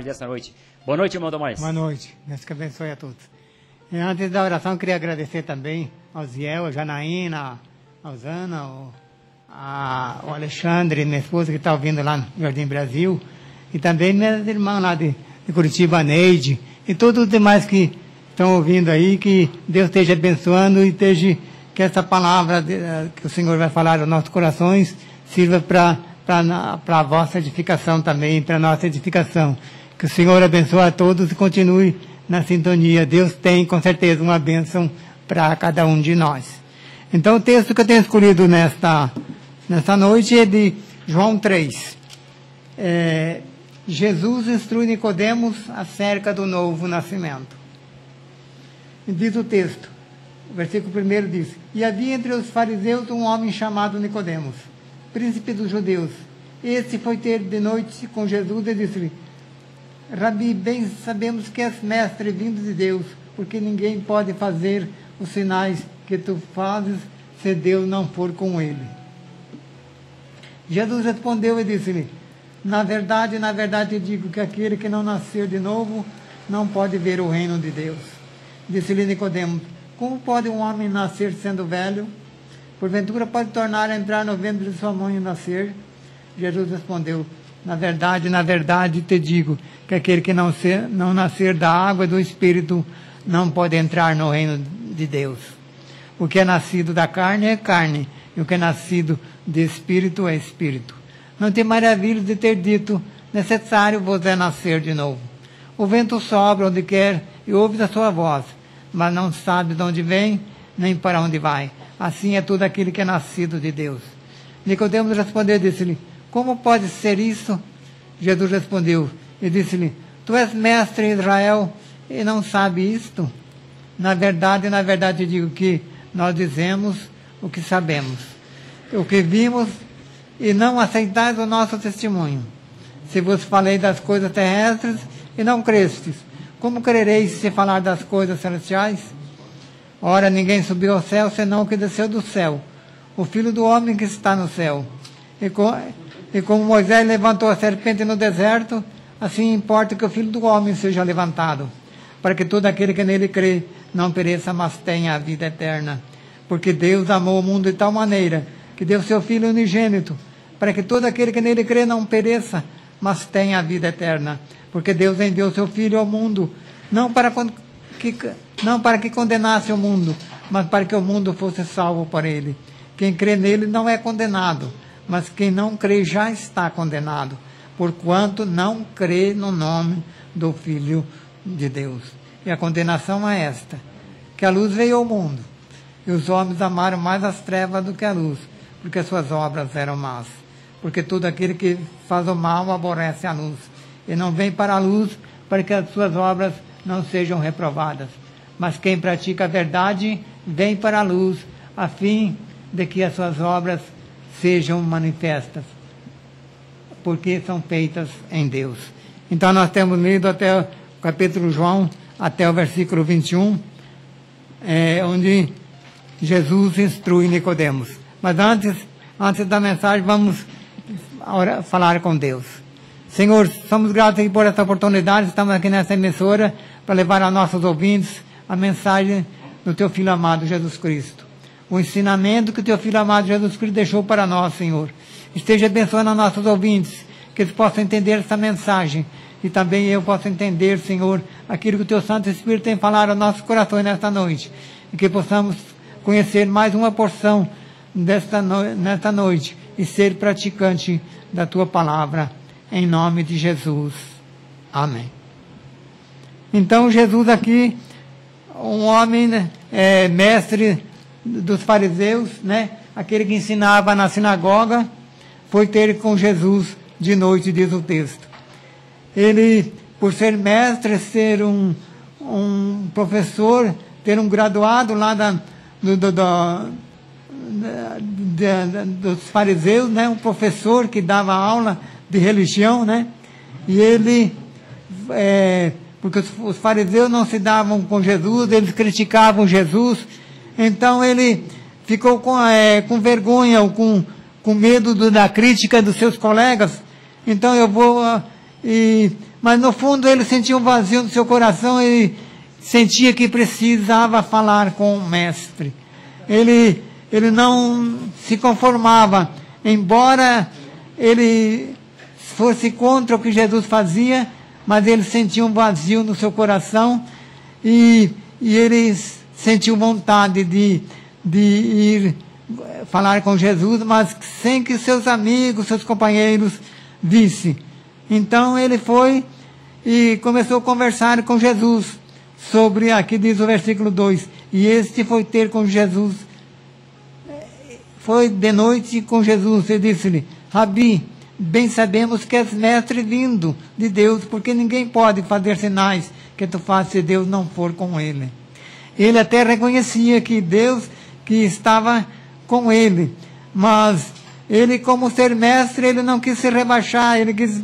Dessa noite. Boa noite, irmão Tomás. Boa noite. Deus que abençoe a todos. E antes da oração, queria agradecer também ao Ziel, a Janaína, ao Zana, ao Alexandre, minha esposa, que está ouvindo lá no Jardim Brasil, e também minhas irmãs lá de Curitiba, a Neide, e todos os demais que estão ouvindo aí, que Deus esteja abençoando e esteja, que essa palavra que o Senhor vai falar aos nossos corações sirva para a vossa edificação também, para a nossa edificação. Que o Senhor abençoe a todos e continue na sintonia. Deus tem, com certeza, uma bênção para cada um de nós. Então, o texto que eu tenho escolhido nesta noite é de João 3. Jesus instrui Nicodemos acerca do novo nascimento. E diz o texto, o versículo 1 diz: E havia entre os fariseus um homem chamado Nicodemos, príncipe dos judeus. Este foi ter de noite com Jesus e disse-lhe: Rabi, bem sabemos que és mestre vindo de Deus, porque ninguém pode fazer os sinais que tu fazes se Deus não for com ele. Jesus respondeu e disse-lhe: na verdade, digo que aquele que não nasceu de novo não pode ver o reino de Deus. Disse-lhe Nicodemos: como pode um homem nascer sendo velho? Porventura pode tornar a entrar no ventre de sua mãe e nascer? Jesus respondeu: na verdade te digo que aquele que não nascer da água e do Espírito não pode entrar no reino de Deus. O que é nascido da carne é carne, e o que é nascido de Espírito é Espírito. Não te maravilhes de ter dito: necessário vos é nascer de novo. O vento sopra onde quer e ouves a sua voz, mas não sabe de onde vem, nem para onde vai. Assim é tudo aquele que é nascido de Deus. Nicodemos respondeu e disse-lhe: como pode ser isso? Jesus respondeu e disse-lhe: tu és mestre em Israel e não sabe isto? Na verdade digo que nós dizemos o que sabemos, o que vimos, e não aceitais o nosso testemunho. Se vos falei das coisas terrestres e não crestes, como crereis se falar das coisas celestiais? Ora, ninguém subiu ao céu senão o que desceu do céu, o Filho do homem que está no céu. E como Moisés levantou a serpente no deserto, assim importa que o Filho do homem seja levantado, para que todo aquele que nele crê não pereça, mas tenha a vida eterna. Porque Deus amou o mundo de tal maneira que deu seu Filho unigênito, para que todo aquele que nele crê não pereça, mas tenha a vida eterna. Porque Deus enviou seu Filho ao mundo, não para que condenasse o mundo, mas para que o mundo fosse salvo por ele. Quem crê nele não é condenado, mas quem não crê já está condenado, porquanto não crê no nome do Filho de Deus. E a condenação é esta: que a luz veio ao mundo, e os homens amaram mais as trevas do que a luz, porque as suas obras eram más. Porque todo aquele que faz o mal aborrece a luz, e não vem para a luz, para que as suas obras não sejam reprovadas. Mas quem pratica a verdade vem para a luz, a fim de que as suas obras sejam manifestas, porque são feitas em Deus. Então nós temos lido até o capítulo João, até o versículo 21, onde Jesus instrui Nicodemos. Mas antes da mensagem, vamos falar com Deus. Senhor, somos gratos aqui por essa oportunidade, estamos aqui nessa emissora para levar aos nossos ouvintes a mensagem do Teu Filho amado Jesus Cristo. O ensinamento que o Teu Filho amado Jesus Cristo deixou para nós, Senhor. Esteja abençoando a nossos ouvintes, que eles possam entender essa mensagem, e também eu possa entender, Senhor, aquilo que o Teu Santo Espírito tem falado aos nossos corações nesta noite, e que possamos conhecer mais uma porção nesta noite, e ser praticante da Tua palavra, em nome de Jesus. Amém. Então, Jesus aqui, um homem, mestre dos fariseus, aquele que ensinava na sinagoga, foi ter com Jesus de noite, diz o texto. Ele, por ser mestre, ser um professor, ter um graduado lá dos fariseus, um professor que dava aula de religião, e ele, porque os fariseus não se davam com Jesus, eles criticavam Jesus. Então ele ficou com vergonha, ou com medo da crítica dos seus colegas. Então eu vou mas no fundo ele sentia um vazio no seu coração e sentia que precisava falar com o mestre. Ele não se conformava, embora ele fosse contra o que Jesus fazia, mas ele sentia um vazio no seu coração e ele sentiu vontade de ir falar com Jesus, mas sem que seus amigos, seus companheiros vissem. Então ele foi e começou a conversar com Jesus sobre, aqui diz o versículo 2, e este foi ter com Jesus, foi de noite com Jesus, e disse-lhe: Rabi, bem sabemos que és mestre vindo de Deus, porque ninguém pode fazer sinais que tu fazes se Deus não for com ele. Ele até reconhecia que Deus que estava com ele, mas ele, como ser mestre, ele não quis se rebaixar, ele quis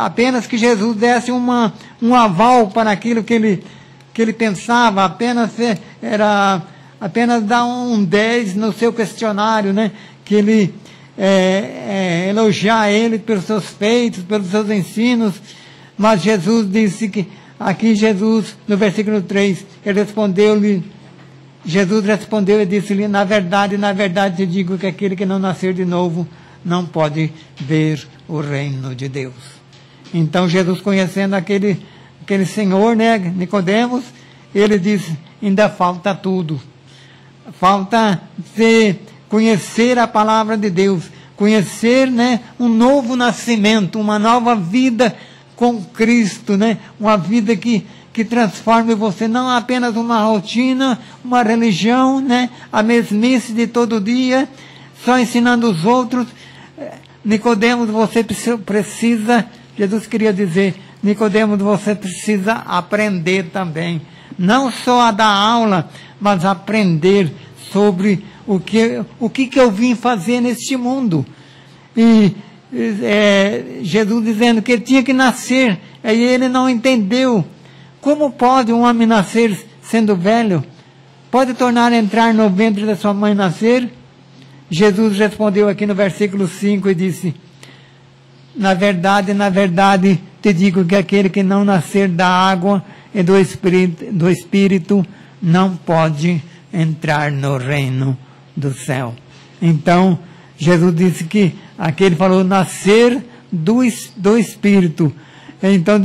apenas que Jesus desse um aval para aquilo que ele pensava, apenas dar um 10 no seu questionário, né? Que ele elogiar ele pelos seus feitos, pelos seus ensinos. Mas Jesus disse que, aqui Jesus, no versículo 3, Jesus respondeu e disse-lhe: na verdade te digo que aquele que não nascer de novo não pode ver o reino de Deus. Então Jesus, conhecendo aquele senhor, né, Nicodemos, ele disse: ainda falta tudo. Falta conhecer a palavra de Deus, conhecer, né, um novo nascimento, uma nova vida com Cristo, né, uma vida que transforme você, não apenas uma rotina, uma religião, né, a mesmice de todo dia, só ensinando os outros. Nicodemos, você precisa, Jesus queria dizer, Nicodemos, você precisa aprender também, não só a dar aula, mas aprender sobre o que eu vim fazer neste mundo. E Jesus dizendo que ele tinha que nascer, aí ele não entendeu. Como pode um homem nascer sendo velho? Pode tornar a entrar no ventre da sua mãe e nascer? Jesus respondeu aqui no versículo 5 e disse: na verdade te digo que aquele que não nascer da água e do Espírito não pode entrar no reino do céu. Então, Jesus disse que aquele falou nascer do Espírito. Então,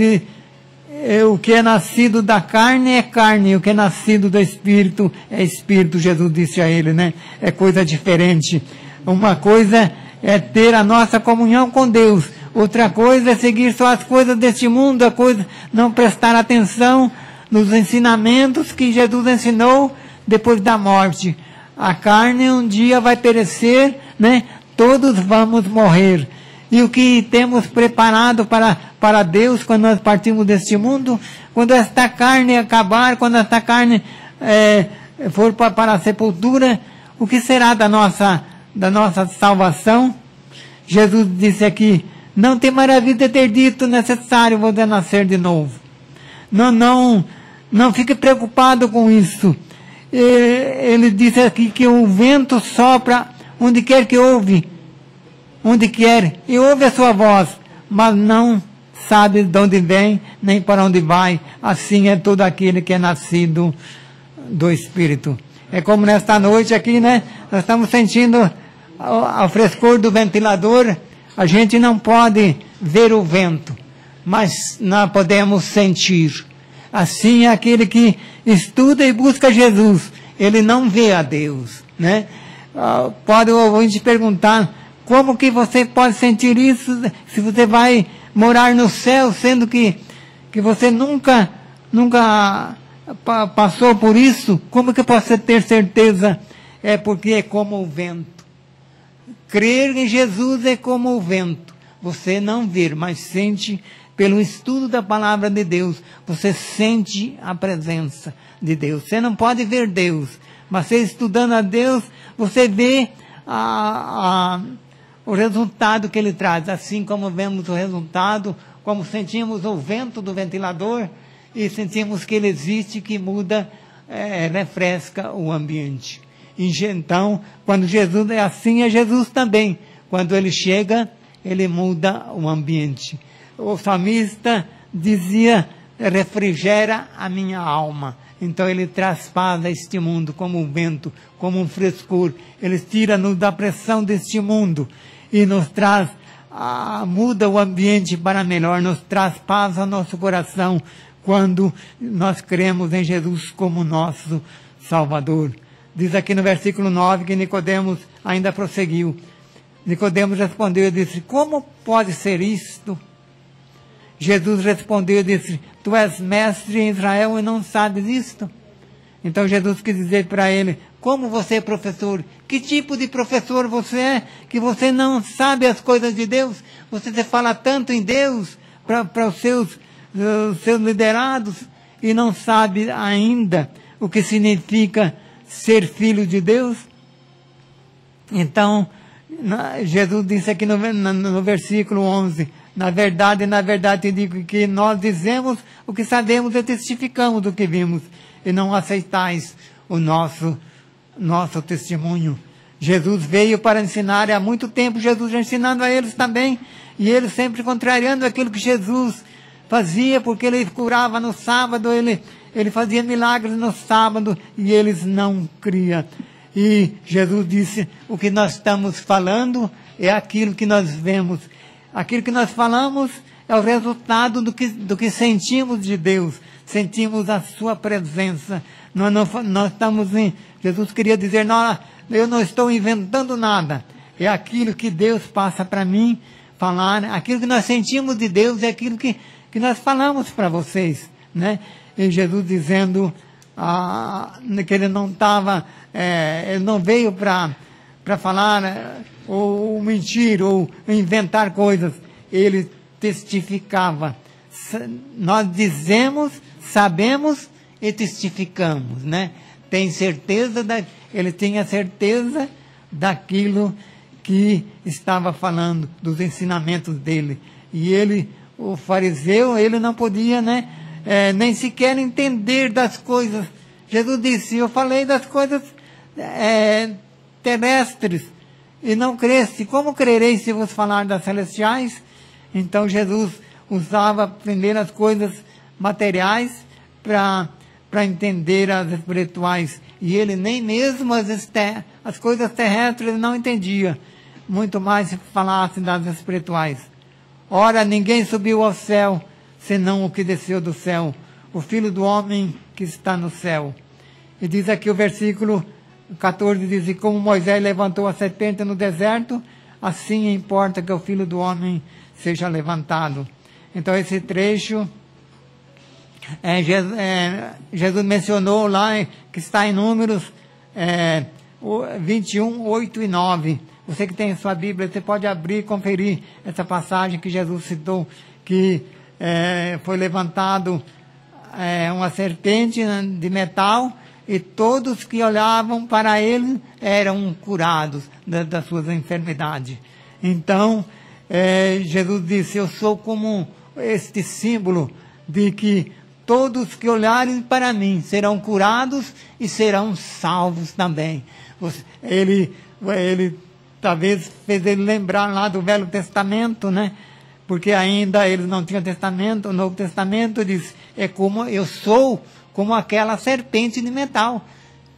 o que é nascido da carne é carne, o que é nascido do Espírito é Espírito, Jesus disse a ele, né? É coisa diferente. Uma coisa é ter a nossa comunhão com Deus, outra coisa é seguir só as coisas deste mundo, a coisa não prestar atenção nos ensinamentos que Jesus ensinou depois da morte. A carne um dia vai perecer, né? Todos vamos morrer. E o que temos preparado para Deus quando nós partimos deste mundo, quando esta carne acabar, quando esta carne for para a sepultura, o que será da nossa salvação? Jesus disse aqui: não tem maravilha de ter dito, necessário você nascer de novo. Não fique preocupado com isso. Ele disse aqui que o vento sopra onde quer que ouve, e ouve a sua voz, mas não sabe de onde vem, nem para onde vai. Assim é todo aquele que é nascido do Espírito. É como nesta noite aqui, né? Nós estamos sentindo o frescor do ventilador. A gente não pode ver o vento, mas nós podemos sentir. Assim é aquele que estuda e busca Jesus, ele não vê a Deus, né? Pode o ouvinte perguntar: como que você pode sentir isso se você vai morar no céu, sendo que você nunca passou por isso? Como que você ter certeza? É porque é como o vento. Crer em Jesus é como o vento. Você não vê, mas sente. Pelo estudo da palavra de Deus, você sente a presença de Deus. Você não pode ver Deus, mas você estudando a Deus, você vê o resultado que Ele traz. Assim como vemos o resultado, como sentimos o vento do ventilador, e sentimos que Ele existe, que muda, refresca o ambiente. E então, quando Jesus é assim, é Jesus também. Quando Ele chega, Ele muda o ambiente. O salmista dizia, refrigera a minha alma. Então ele traz paz a este mundo como um vento, como um frescor. Ele tira-nos da pressão deste mundo e nos traz, muda o ambiente para melhor, nos traz paz ao nosso coração quando nós cremos em Jesus como nosso Salvador. Diz aqui no versículo 9 que Nicodemos ainda prosseguiu. Nicodemos respondeu e disse: como pode ser isto? Jesus respondeu e disse: tu és mestre em Israel e não sabes isto? Então Jesus quis dizer para ele: como você é professor? Que tipo de professor você é? Que você não sabe as coisas de Deus? Você fala tanto em Deus para os seus liderados e não sabe ainda o que significa ser filho de Deus? Então, Jesus disse aqui no versículo 11: na verdade, te digo que nós dizemos o que sabemos e testificamos do que vimos, e não aceitais o nosso testemunho. Jesus veio para ensinar, e há muito tempo Jesus já ensinando a eles também, e eles sempre contrariando aquilo que Jesus fazia, porque ele curava no sábado, ele fazia milagres no sábado, e eles não criam. E Jesus disse: o que nós estamos falando é aquilo que nós vemos. Aquilo que nós falamos é o resultado do que sentimos de Deus. Sentimos a sua presença. Nós estamos em... Jesus queria dizer: não, eu não estou inventando nada. É aquilo que Deus passa para mim falar. Aquilo que nós sentimos de Deus é aquilo que nós falamos para vocês, né? E Jesus dizendo que ele não estava... ele não veio para falar ou mentir ou inventar coisas. Ele testificava. Nós dizemos, sabemos e testificamos, né? Tem certeza, ele tinha certeza daquilo que estava falando, dos ensinamentos dele. E ele, o fariseu, ele não podia, né, nem sequer entender das coisas. Jesus disse: eu falei das coisas terrestres e não creste. Como crereis se vos falar das celestiais? Então Jesus usava primeiro as coisas materiais para entender as espirituais. E ele nem mesmo as coisas terrestres ele não entendia. Muito mais se falasse das espirituais. Ora, ninguém subiu ao céu, senão o que desceu do céu, o Filho do Homem que está no céu. E diz aqui o versículo 14, diz: e como Moisés levantou a serpente no deserto, assim importa que o Filho do Homem seja levantado. Então esse trecho, Jesus mencionou lá, que está em Números 21, 8 e 9. Você que tem a sua Bíblia, você pode abrir e conferir essa passagem que Jesus citou, que foi levantado uma serpente de metal, e todos que olhavam para ele eram curados das suas enfermidades. Então, Jesus disse: eu sou como este símbolo de que todos que olharem para mim serão curados e serão salvos também. Ele talvez fez ele lembrar lá do Velho Testamento, né? Porque ainda eles não tinham Testamento. O Novo Testamento diz: eu sou como aquela serpente de metal.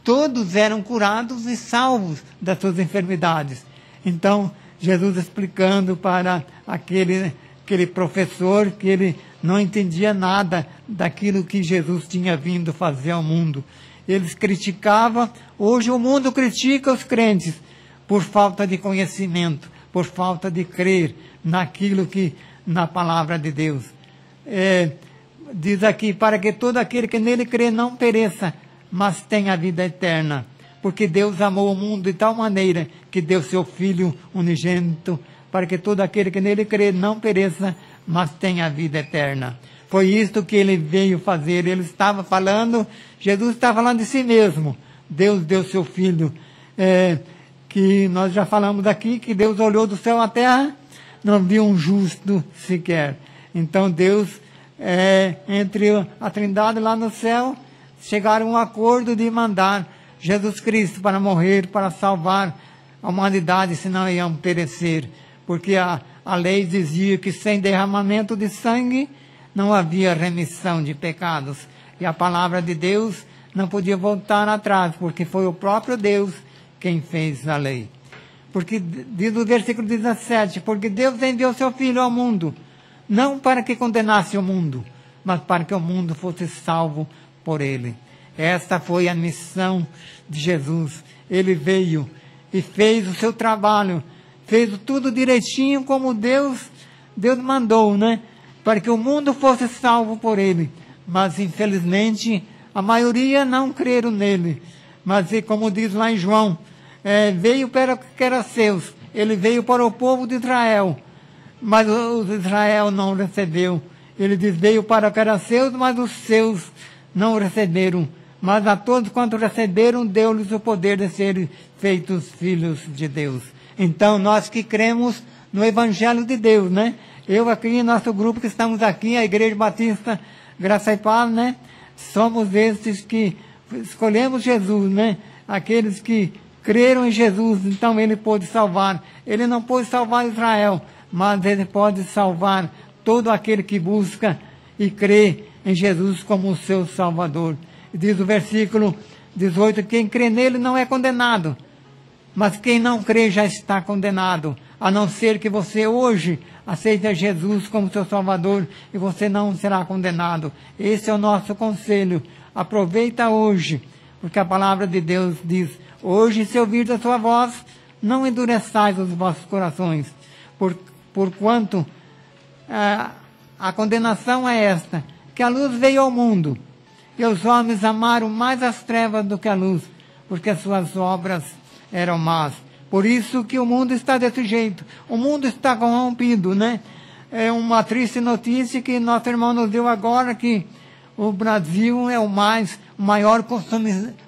Todos eram curados e salvos das suas enfermidades. Então, Jesus explicando para aquele professor que ele não entendia nada daquilo que Jesus tinha vindo fazer ao mundo. Eles criticavam. Hoje o mundo critica os crentes por falta de conhecimento, por falta de crer naquilo que, na palavra de Deus. Diz aqui: para que todo aquele que nele crê não pereça, mas tenha a vida eterna. Porque Deus amou o mundo de tal maneira que deu seu Filho unigênito, para que todo aquele que nele crê não pereça, mas tenha a vida eterna. Foi isto que ele veio fazer. Ele estava falando, Jesus estava falando de si mesmo. Deus deu seu Filho, que nós já falamos aqui, que Deus olhou do céu à terra, não viu um justo sequer. Então Deus, entre a Trindade lá no céu, chegaram a um acordo de mandar Jesus Cristo para morrer, para salvar a humanidade, senão iam perecer. Porque a lei dizia que sem derramamento de sangue não havia remissão de pecados. E a palavra de Deus não podia voltar atrás, porque foi o próprio Deus quem fez a lei. Porque diz o versículo 17, porque Deus enviou seu Filho ao mundo, não para que condenasse o mundo, mas para que o mundo fosse salvo por ele. Esta foi a missão de Jesus. Ele veio e fez o seu trabalho, fez tudo direitinho como Deus mandou, né? Para que o mundo fosse salvo por ele. Mas infelizmente a maioria não creram nele. Mas como diz lá em João, veio para o que era seus, ele veio para o povo de Israel, mas os Israel não recebeu. Ele diz, veio para o que era seus, mas os seus não receberam. Mas a todos quanto receberam, deu-lhes o poder de serem feitos filhos de Deus. Então, nós que cremos no Evangelho de Deus, né? Eu aqui, nosso grupo que estamos aqui, a Igreja Batista Graça e Paz, né? Somos esses que escolhemos Jesus, né? Aqueles que creram em Jesus, então ele pôde salvar. Ele não pôde salvar Israel, mas ele pode salvar todo aquele que busca e crê em Jesus como o seu Salvador. Diz o versículo 18, quem crê nele não é condenado, mas quem não crê já está condenado, a não ser que você hoje aceite Jesus como seu Salvador e você não será condenado. Esse é o nosso conselho. Aproveita hoje, porque a palavra de Deus diz, hoje se ouvir a sua voz, não endureçais os vossos corações, porquanto a condenação é esta, que a luz veio ao mundo, e os homens amaram mais as trevas do que a luz, porque as suas obras eram más. Por isso que o mundo está desse jeito. O mundo está corrompido, né? É uma triste notícia que nosso irmão nos deu agora, que o Brasil é o maior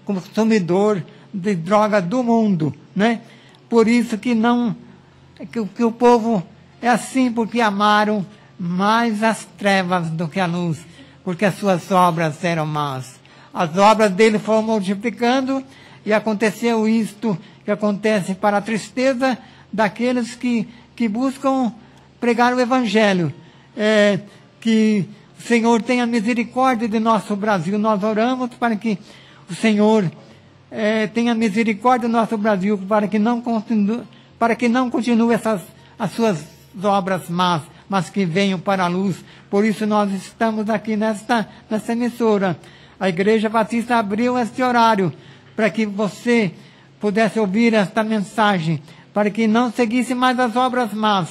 consumidor de droga do mundo, né? Por isso que o povo é assim, porque amaram mais as trevas do que a luz, porque as suas obras eram más. As obras dele foram multiplicando, e aconteceu isto que acontece para a tristeza daqueles que buscam pregar o Evangelho. Que o Senhor tenha misericórdia de nosso Brasil. Nós oramos para que o Senhor tenha misericórdia do nosso Brasil, para que não continue as suas obras más, mas que venham para a luz. Por isso nós estamos aqui nessa emissora. A Igreja Batista abriu este horário para que você pudesse ouvir esta mensagem, para que não seguisse mais as obras más,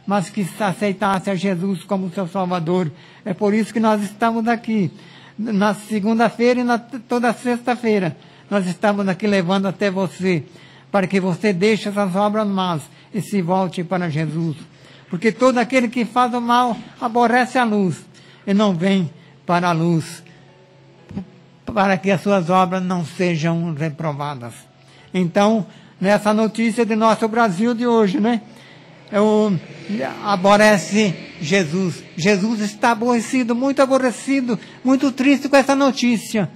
mas que aceitasse a Jesus como seu Salvador. É por isso que nós estamos aqui, na segunda-feira e toda sexta-feira. Nós estamos aqui levando até você, para que você deixe essas obras más e se volte para Jesus. Porque todo aquele que faz o mal aborrece a luz e não vem para a luz, para que as suas obras não sejam reprovadas. Então, nessa notícia de nosso Brasil de hoje, né? Aborrece Jesus. Jesus está aborrecido, muito triste com essa notícia.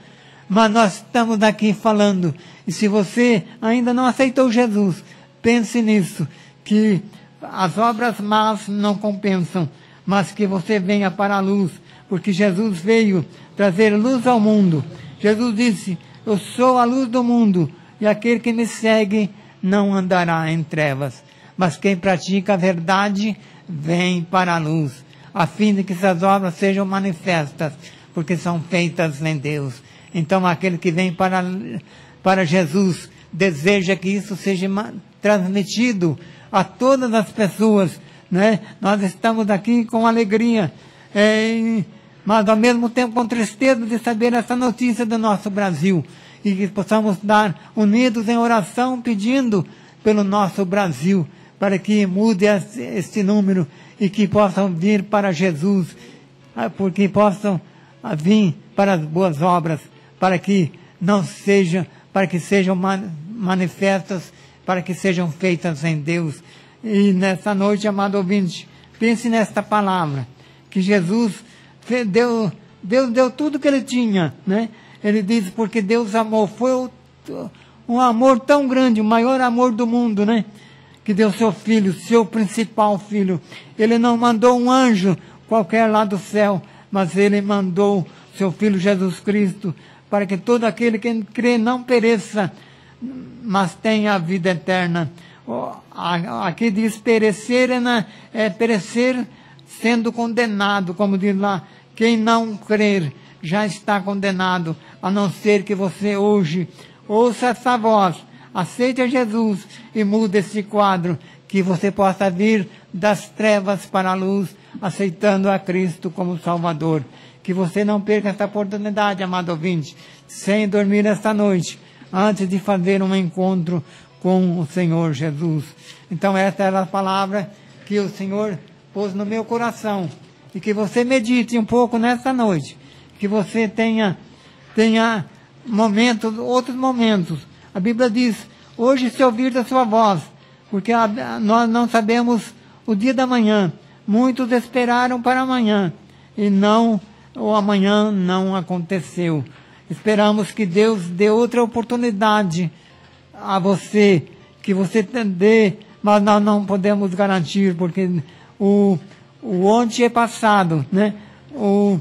Mas nós estamos aqui falando. E se você ainda não aceitou Jesus, pense nisso, que as obras más não compensam, mas que você venha para a luz, porque Jesus veio trazer luz ao mundo. Jesus disse, eu sou a luz do mundo, e aquele que me segue não andará em trevas, mas quem pratica a verdade vem para a luz, a fim de que essas obras sejam manifestas, porque são feitas em Deus. Então aquele que vem para Jesus deseja que isso seja transmitido a todas as pessoas, né? Nós estamos aqui com alegria, mas ao mesmo tempo com tristeza de saber essa notícia do nosso Brasil, e que possamos estar unidos em oração pedindo pelo nosso Brasil, para que mude este número e que possam vir para Jesus, porque possam vir para as boas obras, para que sejam manifestas, para que sejam feitas em Deus. E nessa noite, amado ouvinte, pense nesta palavra, que Jesus Deus deu tudo que ele tinha, né? Ele diz, porque Deus amou, foi um amor tão grande, o maior amor do mundo, né? Que deu seu filho, seu principal filho. Ele não mandou um anjo qualquer lá do céu, mas Ele mandou seu Filho Jesus Cristo para que todo aquele que crê não pereça, mas tenha a vida eterna. Aqui diz perecer é perecer sendo condenado, como diz lá, quem não crer já está condenado, a não ser que você hoje ouça essa voz, aceite a Jesus e mude esse quadro, que você possa vir das trevas para a luz, aceitando a Cristo como Salvador. Que você não perca essa oportunidade, amado ouvinte, sem dormir esta noite, antes de fazer um encontro com o Senhor Jesus. Então essa era a palavra que o Senhor pôs no meu coração, e que você medite um pouco nesta noite, que você tenha momentos, outros momentos. A Bíblia diz, hoje se ouvir a sua voz, porque nós não sabemos o dia da manhã. Muitos esperaram para amanhã, e o amanhã não aconteceu. Esperamos que Deus dê outra oportunidade a você, que você dê, mas nós não podemos garantir, porque o ontem é passado, né? O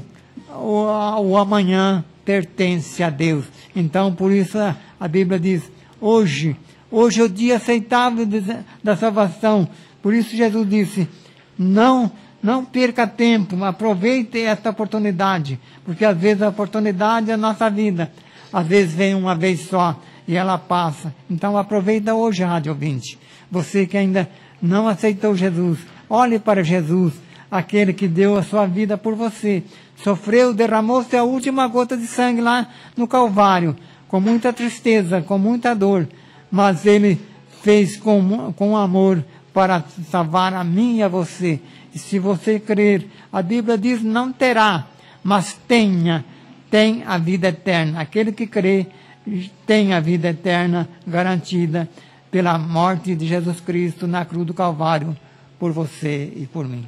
amanhã pertence a Deus. Então, por isso a Bíblia diz, hoje é o dia aceitável da salvação. Por isso Jesus disse, não perca tempo, aproveite esta oportunidade, porque às vezes a oportunidade é a nossa vida, às vezes vem uma vez só e ela passa. Então aproveita hoje, rádio ouvinte. Você que ainda não aceitou Jesus, olhe para Jesus, aquele que deu a sua vida por você, sofreu, derramou-se a última gota de sangue lá no Calvário, com muita tristeza, com muita dor, mas Ele fez com amor para salvar a mim e a você. E se você crer, a Bíblia diz, não terá, mas tem a vida eterna. Aquele que crê tem a vida eterna garantida pela morte de Jesus Cristo na cruz do Calvário, por você e por mim.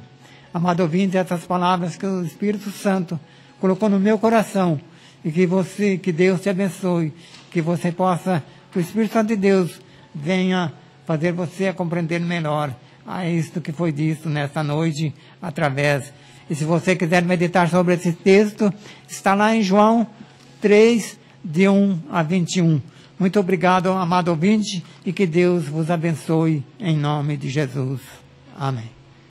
Amado ouvinte, essas palavras que o Espírito Santo colocou no meu coração, e que Deus te abençoe, que você possa, que o Espírito Santo de Deus venha fazer você a compreender melhor a isto que foi dito nesta noite, através. E se você quiser meditar sobre esse texto, está lá em João 3, de 1 a 21. Muito obrigado, amado ouvinte, e que Deus vos abençoe em nome de Jesus. Amém.